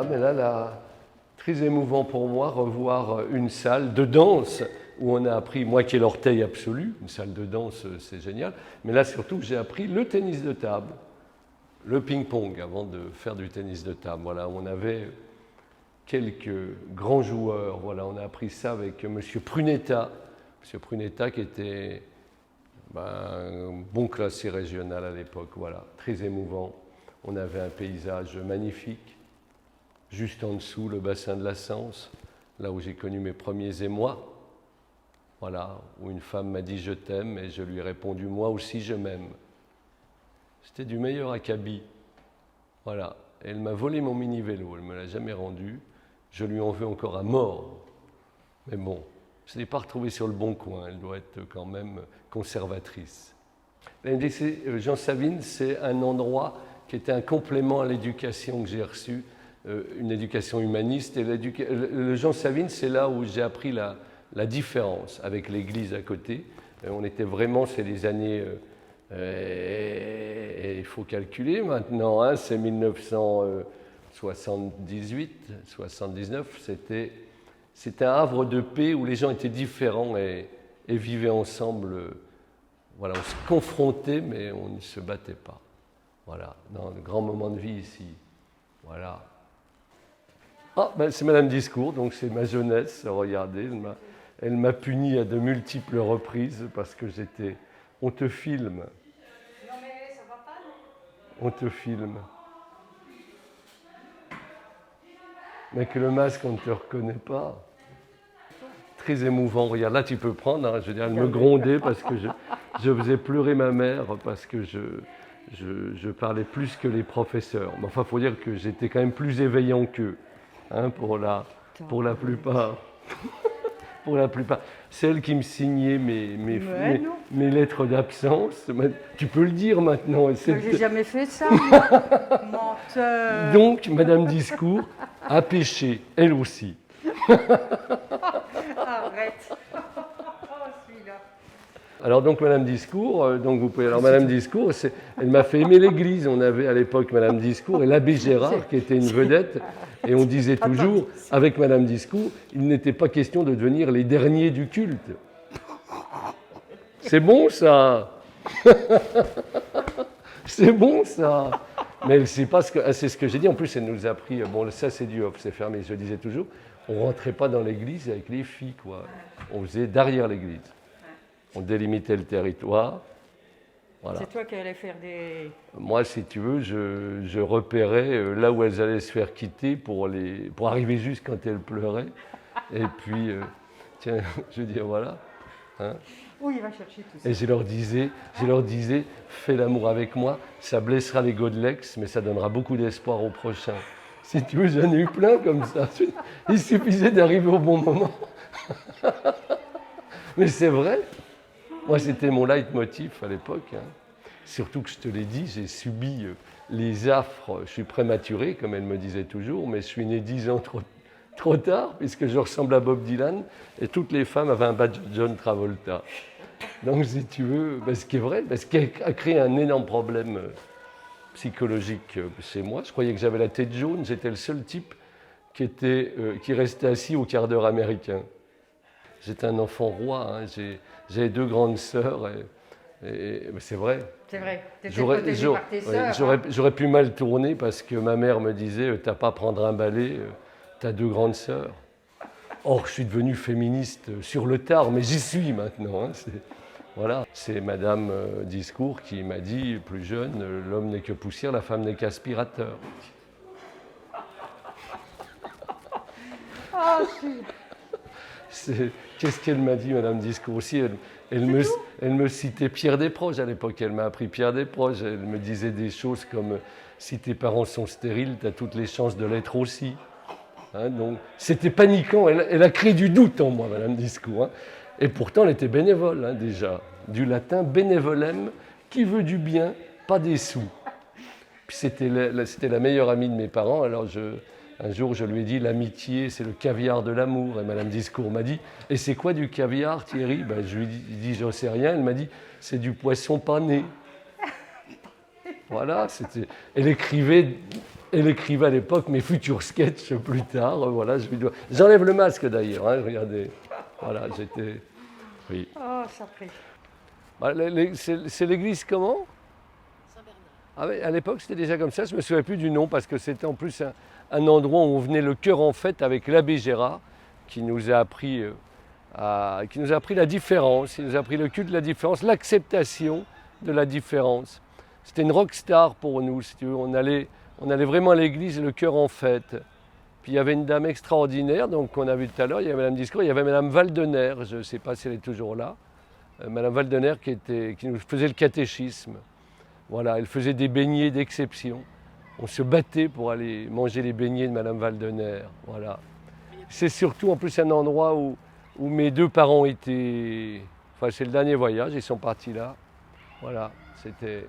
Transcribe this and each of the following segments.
voilà, mais là, très émouvant pour moi, revoir une salle de danse où on a appris, moi qui ai l'orteil absolu, une salle de danse, c'est génial, mais là surtout j'ai appris le tennis de table, le ping-pong avant de faire du tennis de table. Voilà, on avait quelques grands joueurs, voilà, on a appris ça avec M. Prunetta, qui était un bon classé régional à l'époque, voilà, très émouvant. On avait un paysage magnifique, juste en dessous le bassin de la Sens, là où j'ai connu mes premiers émois. Voilà, où une femme m'a dit « je t'aime » et je lui ai répondu « moi aussi je m'aime ». C'était du meilleur acabit. Voilà, et elle m'a volé mon mini-vélo, elle ne me l'a jamais rendu. Je lui en veux encore à mort. Mais bon, je ne l'ai pas retrouvée sur le bon coin, elle doit être quand même conservatrice. La NDC Jean Savine, c'est un endroit qui était un complément à l'éducation que j'ai reçue, une éducation humaniste. Et le Jean Savine, c'est là où j'ai appris la différence avec l'église à côté. On était vraiment, c'est les années, et il faut calculer maintenant, hein, c'est 1978, 79, c'était un havre de paix où les gens étaient différents et vivaient ensemble. Voilà, on se confrontait, mais on ne se battait pas. Voilà, dans le grand moment de vie ici. Voilà. Ah, ben c'est Madame Discours, donc c'est ma jeunesse, regardez, elle m'a puni à de multiples reprises parce que j'étais... On te filme. Non mais ça va pas, non? On te filme. Mais que le masque, on ne te reconnaît pas. Très émouvant, regarde, là tu peux prendre, hein, je veux dire, elle me grondait parce que je faisais pleurer ma mère parce que je parlais plus que les professeurs. Mais enfin, il faut dire que j'étais quand même plus éveillant qu'eux, hein, pour la plupart. Pour la plupart. C'est elle qui me signait mes lettres d'absence. Tu peux le dire maintenant. J'ai jamais fait ça, moi. Menteur. Donc, Madame Discours a péché, elle aussi. Arrête. Alors donc Madame Discours, donc vous pouvez. Alors Madame Discours, elle m'a fait aimer l'Église. On avait à l'époque Madame Discours et l'abbé Gérard qui était une vedette, et on disait toujours avec Madame Discours, il n'était pas question de devenir les derniers du culte. C'est bon ça. C'est bon ça. Mais elle sait pas c'est ce que j'ai dit. En plus, elle nous a appris. Bon, ça c'est du off, c'est fermé. Je disais toujours, on rentrait pas dans l'Église avec les filles, quoi. On faisait derrière l'Église. On délimitait le territoire. Voilà. C'est toi qui allais faire des... Moi, si tu veux, je repérais là où elles allaient se faire quitter pour arriver juste quand elles pleuraient. Et puis, tiens, je dis voilà. Hein. Oui, il va chercher tout ça. Et je leur disais, fais l'amour avec moi, ça blessera l'ego de l'ex, mais ça donnera beaucoup d'espoir au prochain. Si tu veux, j'en ai eu plein comme ça. Il suffisait d'arriver au bon moment. Mais c'est vrai. Moi, c'était mon leitmotiv à l'époque. Hein. Surtout que je te l'ai dit, j'ai subi les affres. Je suis prématuré, comme elle me disait toujours, mais je suis né 10 ans trop tard, puisque je ressemble à Bob Dylan, et toutes les femmes avaient un badge John Travolta. Donc, si tu veux, ce qui est vrai, ce qui a créé un énorme problème psychologique chez moi. Je croyais que j'avais la tête jaune, j'étais le seul type qui restait assis au quart d'heure américain. J'étais un enfant roi, hein. J'avais 2 grandes sœurs, et c'est vrai. C'est vrai, tu étais protégé par tes sœurs. J'aurais pu mal tourner parce que ma mère me disait « t'as pas à prendre un balai, t'as 2 grandes sœurs ». Or, je suis devenu féministe sur le tard, mais j'y suis maintenant. Hein. Voilà. C'est Madame Discours qui m'a dit, plus jeune, l'homme n'est que poussière, la femme n'est qu'aspirateur. Ah, Qu'est-ce qu'elle m'a dit, Madame Discours aussi, elle me citait Pierre Desproges à l'époque, elle m'a appris Pierre Desproges. Elle me disait des choses comme « si tes parents sont stériles, tu as toutes les chances de l'être aussi ». Hein, donc, c'était paniquant, elle a créé du doute en moi, Madame Discours. Hein. Et pourtant, elle était bénévole, hein, déjà. Du latin bénévolem, qui veut du bien, pas des sous. Puis c'était la meilleure amie de mes parents, alors un jour, je lui ai dit, l'amitié, c'est le caviar de l'amour. Et Madame Discours m'a dit, et c'est quoi du caviar, Thierry? Je lui ai dit, j'en sais rien. Elle m'a dit, c'est du poisson pané. Voilà, c'était... Elle écrivait à l'époque mes futurs sketchs plus tard. Voilà, j'enlève le masque d'ailleurs, hein, regardez. Voilà, j'étais... Oui. Oh, ça fait. Voilà, c'est l'église comment? Ah oui, à l'époque, c'était déjà comme ça. Je ne me souviens plus du nom parce que c'était en plus un endroit où on venait le cœur en fête avec l'abbé Gérard qui nous a appris la différence, il nous a appris le culte de la différence, l'acceptation de la différence. C'était une rockstar pour nous, si tu veux. On allait vraiment à l'église le cœur en fête. Puis il y avait une dame extraordinaire, donc qu'on a vu tout à l'heure, il y avait Madame Discours, il y avait Madame Valdener, je ne sais pas si elle est toujours là, Madame Valdener qui nous faisait le catéchisme. Voilà, elle faisait des beignets d'exception. On se battait pour aller manger les beignets de Madame Valdener. Voilà. C'est surtout en plus un endroit où mes deux parents étaient. Enfin, c'est le dernier voyage, ils sont partis là. Voilà, c'était.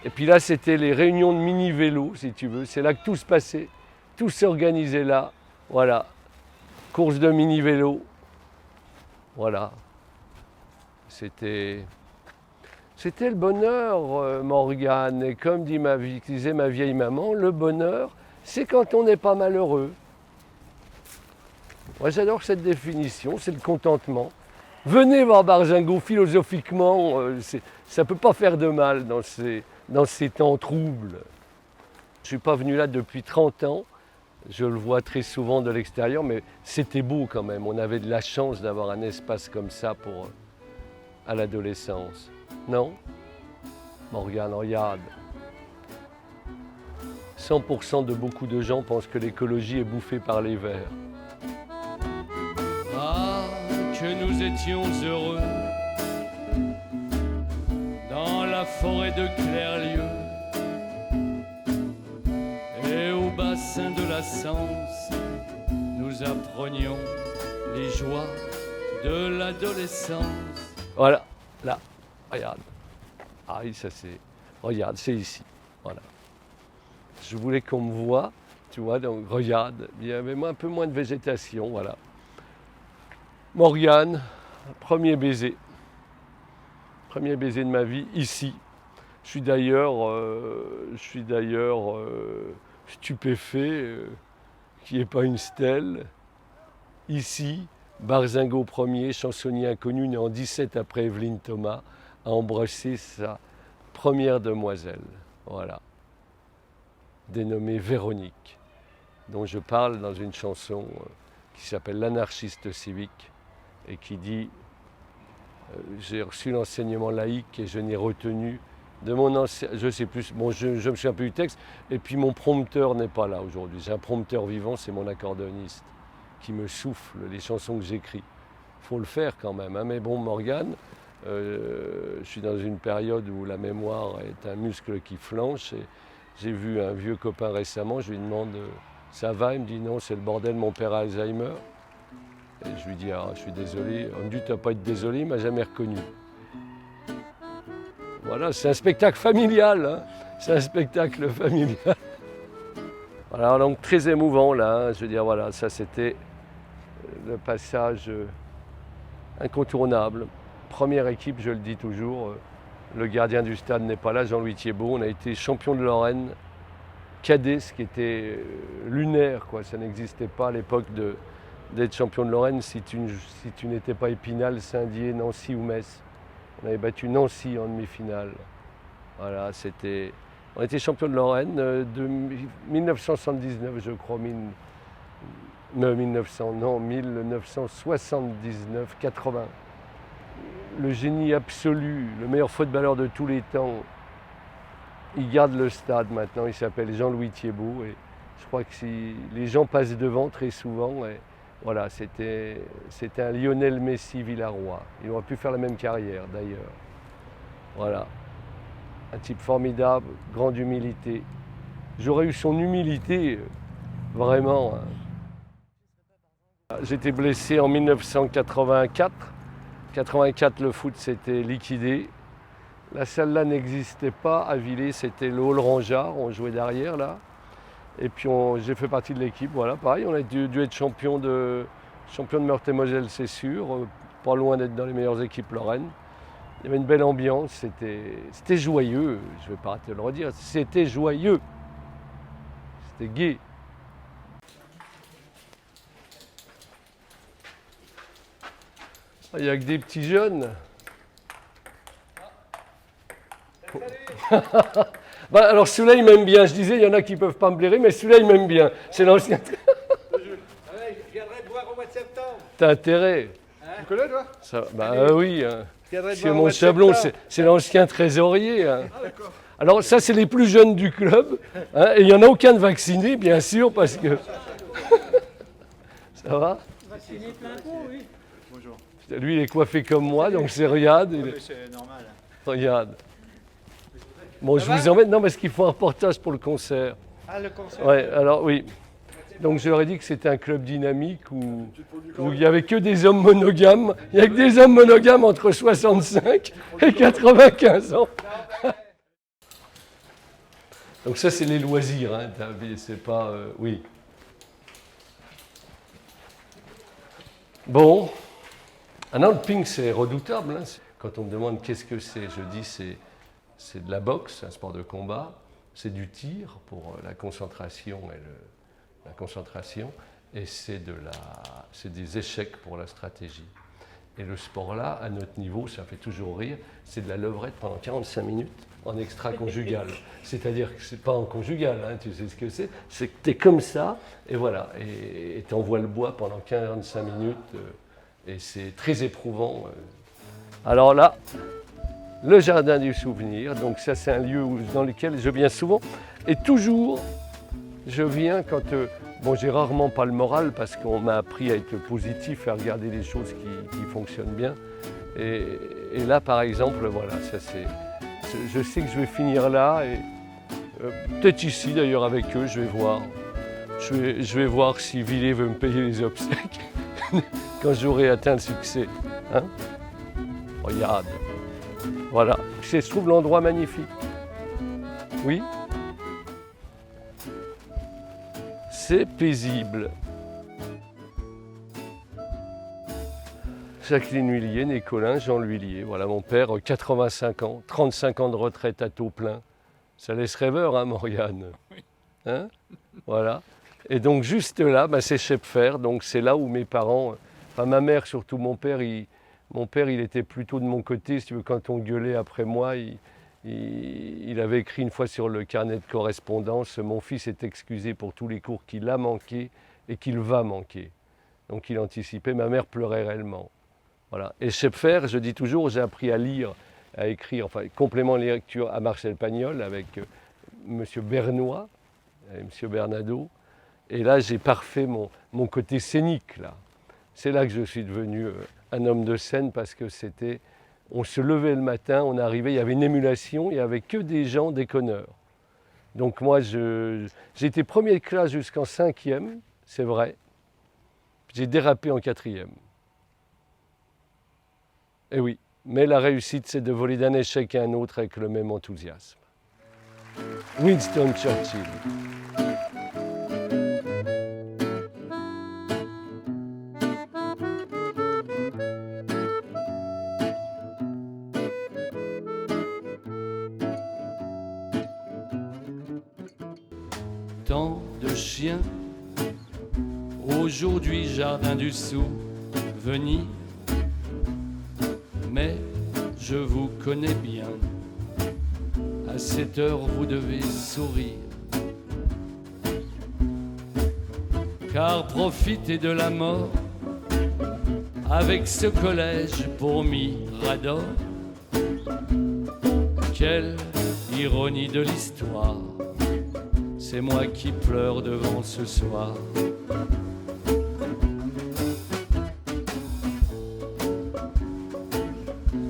Et puis là, c'était les réunions de mini-vélo, si tu veux. C'est là que tout se passait. Tout s'organisait là. Voilà. Course de mini-vélo. Voilà. C'était le bonheur, Morgane. Et comme disait ma vieille maman, le bonheur, c'est quand on n'est pas malheureux. Moi, j'adore cette définition, c'est le contentement. Venez voir Barzingo philosophiquement, ça ne peut pas faire de mal dans ces temps troubles. Je ne suis pas venu là depuis 30 ans, je le vois très souvent de l'extérieur, mais c'était beau quand même. On avait de la chance d'avoir un espace comme ça à l'adolescence. Non? Morgane, regarde. 100% de beaucoup de gens pensent que l'écologie est bouffée par les vers. Ah, que nous étions heureux dans la forêt de Clairlieu et au bassin de la Sance, nous apprenions les joies de l'adolescence. Voilà, là, regarde. Ah oui, ça c'est... Regarde, c'est ici, voilà. Je voulais qu'on me voie, tu vois, donc regarde, il y avait un peu moins de végétation, voilà. Morgane, premier baiser de ma vie, ici. Je suis d'ailleurs stupéfait qu'il n'y ait pas une stèle. Ici, Barzingo Ier, chansonnier inconnu, né en 17 après Evelyne Thomas, a embrassé sa première demoiselle, voilà, dénommée Véronique, dont je parle dans une chanson qui s'appelle L'anarchiste civique et qui dit j'ai reçu l'enseignement laïque et je n'ai retenu de mon enseignant, je sais plus, bon, je me souviens plus du texte, et puis mon prompteur n'est pas là aujourd'hui. J'ai un prompteur vivant, c'est mon accordéoniste qui me souffle les chansons que j'écris. Il faut le faire quand même, hein. Mais bon, Morgane, je suis dans une période où la mémoire est un muscle qui flanche. Et j'ai vu un vieux copain récemment, je lui demande ça va, il me dit non, c'est le bordel, mon père a Alzheimer. Et je lui dis ah, je suis désolé. On me dit tu n'as pas à être désolé, il ne m'a jamais reconnu. Voilà, c'est un spectacle familial, hein. C'est un spectacle familial. Voilà, donc très émouvant là, hein. Je veux dire, voilà, ça c'était le passage incontournable. Première équipe, je le dis toujours, le gardien du stade n'est pas là, Jean-Louis Thiébaut. On a été champion de Lorraine, cadet, ce qui était lunaire, quoi. Ça n'existait pas à l'époque d'être champion de Lorraine si tu n'étais pas Épinal, Saint-Dié, Nancy ou Metz. On avait battu Nancy en demi-finale. Voilà, on était champion de Lorraine de 1979, je crois, 1979, 80. Le génie absolu, le meilleur footballeur de tous les temps, il garde le stade maintenant, il s'appelle Jean-Louis Thiébaut. Et je crois que si les gens passent devant très souvent, et voilà, c'était un Lionel Messi Villaroy. Il aurait pu faire la même carrière d'ailleurs. Voilà, un type formidable, grande humilité. J'aurais eu son humilité, vraiment. J'étais blessé en 1984. 84, le foot s'était liquidé. La salle là n'existait pas à Villers, c'était le hall Rangeard, on jouait derrière là. Et puis j'ai fait partie de l'équipe, voilà, pareil, on a dû être champion de Meurthe-et-Moselle, c'est sûr, pas loin d'être dans les meilleures équipes lorraines. Il y avait une belle ambiance, c'était joyeux, je ne vais pas te le redire, c'était joyeux, c'était gai. Il n'y a que des petits jeunes. Bah, alors celui-là il m'aime bien, je disais il y en a qui ne peuvent pas me blairer, mais celui-là il m'aime bien, c'est l'ancien. Je viendrai te voir au mois de septembre. T'as intérêt. Tu connais, toi? Ça, oui, hein. Je viendrai te C'est voir au mon mois de Chablon, septembre. c'est l'ancien trésorier. Hein. Ah, d'accord. Alors ça, c'est les plus jeunes du club. Hein, et il n'y en a aucun de vacciné, bien sûr, parce que... Ça va? Vacciné plein pot, oui. Bonjour. Lui, il est coiffé comme moi, donc c'est regarde. C'est normal. Regarde. Bon, je vous emmène. Non, parce qu'il faut un reportage pour le concert. Ah, le concert. Ouais, alors oui. Donc je leur ai dit que c'était un club dynamique où il n'y avait que des hommes monogames. Il n'y a que des hommes monogames entre 65 et 95 ans. Donc ça, c'est les loisirs. Hein. C'est pas... oui. Bon. Ah non, le ping, c'est redoutable. Hein. Quand on me demande qu'est-ce que c'est, je dis c'est de la boxe, un sport de combat. C'est du tir pour la concentration et c'est des échecs pour la stratégie. Et le sport-là, à notre niveau, ça fait toujours rire, c'est de la levrette pendant 45 minutes en extra-conjugal. C'est-à-dire que c'est pas en conjugal, hein, tu sais ce que c'est que tu es comme ça, et voilà, et tu envoies le bois pendant 45 minutes, et c'est très éprouvant. Alors là, le jardin du souvenir, donc ça c'est un lieu dans lequel je viens souvent, et toujours, je viens quand... bon, j'ai rarement pas le moral parce qu'on m'a appris à être positif et à regarder les choses qui fonctionnent bien. Et là, par exemple, voilà, ça c'est... Je sais que je vais finir là et peut-être ici d'ailleurs avec eux, je vais voir. Je vais voir si Villet veut me payer les obsèques quand j'aurai atteint le succès. Hein? Regarde. Voilà. Je trouve l'endroit magnifique. Oui? C'est paisible. Jacqueline Huillier, né Colin, Jean L'Huillier. Voilà, mon père, 85 ans, 35 ans de retraite à taux plein. Ça laisse rêveur, hein, Morgane? Hein? Voilà. Et donc, juste là, bah, c'est Schepfer. Donc, c'est là où mes parents, enfin, ma mère, surtout mon père, il était plutôt de mon côté. Si tu veux, quand on gueulait après moi, il avait écrit une fois sur le carnet de correspondance « Mon fils est excusé pour tous les cours qu'il a manqués et qu'il va manquer ». Donc il anticipait, ma mère pleurait réellement. Voilà. Et Schepfer, je dis toujours, j'ai appris à lire, à écrire, enfin, complément de lecture à Marcel Pagnol avec M. Bernois et M. Bernado. Et là, j'ai parfait mon côté scénique, là. C'est là que je suis devenu un homme de scène parce que c'était... On se levait le matin, on arrivait, il y avait une émulation, il n'y avait que des gens déconneurs. Donc moi, j'ai été premier de classe jusqu'en 5e, c'est vrai. J'ai dérapé en 4e. Et oui, mais la réussite, c'est de voler d'un échec à un autre avec le même enthousiasme. Winston Churchill. Tant de chiens, aujourd'hui jardin du souvenir, mais je vous connais bien, à cette heure vous devez sourire, car profitez de la mort avec ce collège pour Mirador. Quelle ironie de l'histoire, c'est moi qui pleure devant ce soir.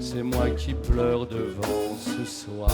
C'est moi qui pleure devant ce soir.